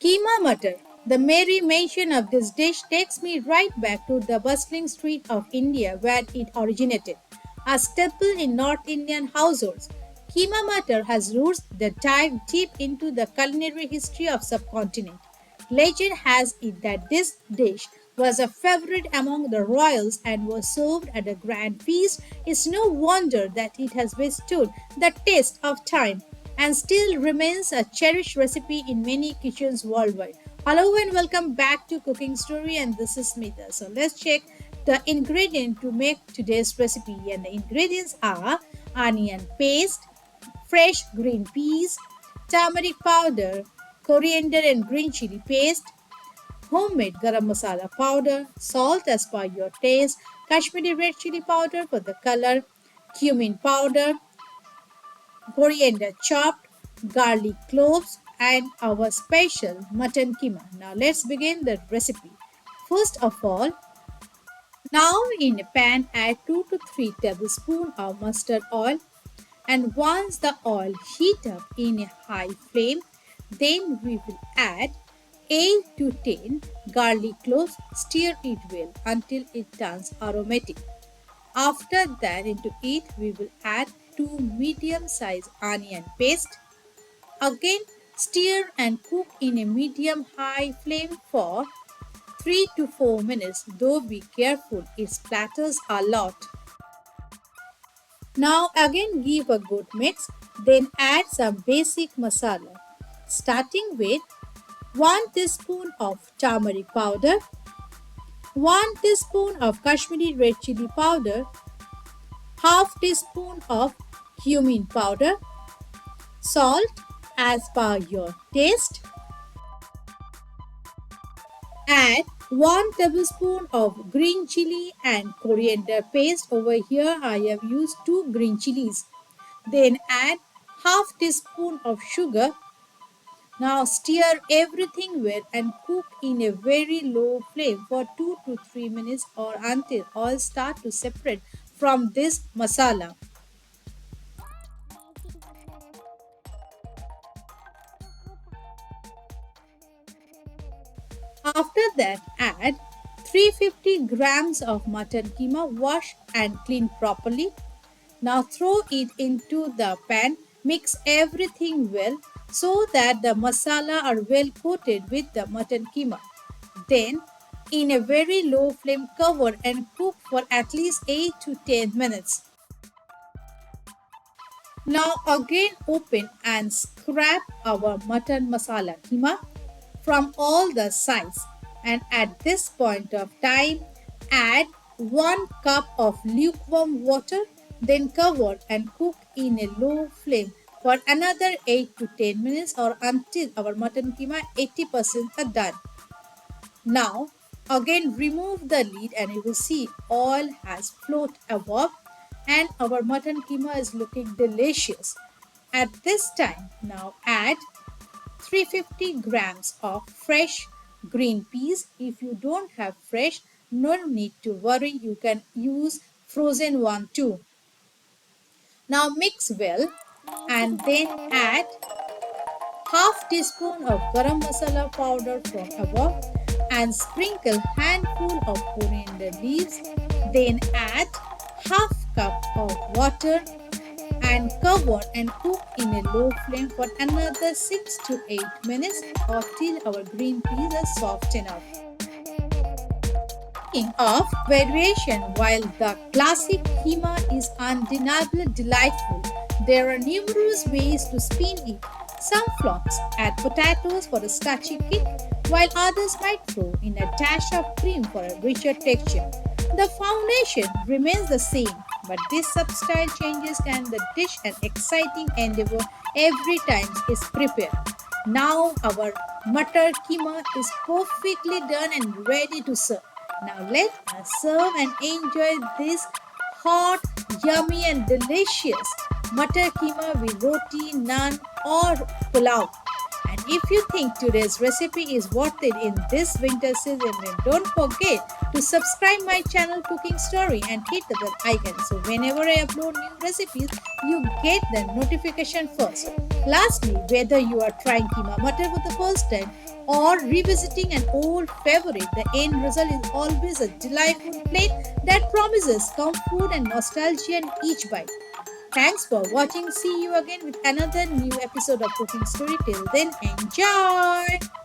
Keema Matar. The merry mention of this dish takes me right back to the bustling street of India where it originated. A staple in North Indian households, Keema Matar has roots that dive deep into the culinary history of subcontinent. Legend has it that this dish was a favorite among the royals and was served at a grand feast. It's no wonder that it has withstood the test of time and still remains a cherished recipe in many kitchens worldwide. Hello and welcome back to Cooking Story, and this is Smita. So let's check the ingredient to make today's recipe, and the ingredients are onion paste, fresh green peas, turmeric powder, coriander and green chili paste, homemade garam masala powder, salt as per your taste, Kashmiri red chili powder for the color, cumin powder, coriander chopped, garlic cloves, and our special mutton keema. Now let's begin the recipe. First of all, now in a pan add 2 to 3 tablespoons of mustard oil, and once the oil heat up in a high flame, then we will add 8 to 10 garlic cloves. Stir it well until it turns aromatic. After that, into it we will add 2 medium-sized onion paste. Again, stir and cook in a medium-high flame for 3 to 4 minutes, though be careful, it splatters a lot. Now again give a good mix, then add some basic masala, starting with 1 teaspoon of turmeric powder, 1 teaspoon of Kashmiri red chili powder, half teaspoon of cumin powder, salt as per your taste. Add 1 tablespoon of green chili and coriander paste. Over here I have used 2 green chilies. Then add half teaspoon of sugar. Now stir everything well and cook in a very low flame for 2 to 3 minutes or until oil start to separate from this masala. After that, add 350 grams of mutton keema, wash and clean properly. Now throw it into the pan, mix everything well so that the masala are well coated with the mutton keema. Then, in a very low flame, cover and cook for at least 8 to 10 minutes. Now again open and scrape our mutton masala keema from all the sides, and at this point of time add 1 cup of lukewarm water, then cover and cook in a low flame for another 8 to 10 minutes or until our mutton keema 80% are done. Now again remove the lid and you will see oil has flowed above and our mutton keema is looking delicious. At this time now add 350 grams of fresh green peas. If you don't have fresh, no need to worry, you can use frozen one too. Now mix well and then add half teaspoon of garam masala powder from above and sprinkle handful of coriander leaves. Then add half cup of water and cover and cook in a low flame for another 6 to 8 minutes or till our green peas are soft enough. Speaking of variation, while the classic keema is undeniably delightful, there are numerous ways to spin it. Some flocks add potatoes for a starchy kick, while others might throw in a dash of cream for a richer texture. The foundation remains the same, but this substyle changes and the dish an exciting endeavor every time it's prepared. Now our matar keema is perfectly done and ready to serve. Now let us serve and enjoy this hot, yummy and delicious matar keema with roti, naan or pulao. And if you think today's recipe is worth it in this winter season, then don't forget to subscribe my channel Cooking Story and hit the bell icon. So whenever I upload new recipes, you get the notification first. Lastly, whether you are trying keema matar for the first time or revisiting an old favorite, the end result is always a delightful plate that promises comfort and nostalgia in each bite. Thanks for watching. See you again with another new episode of Cooking Story. Till then, enjoy!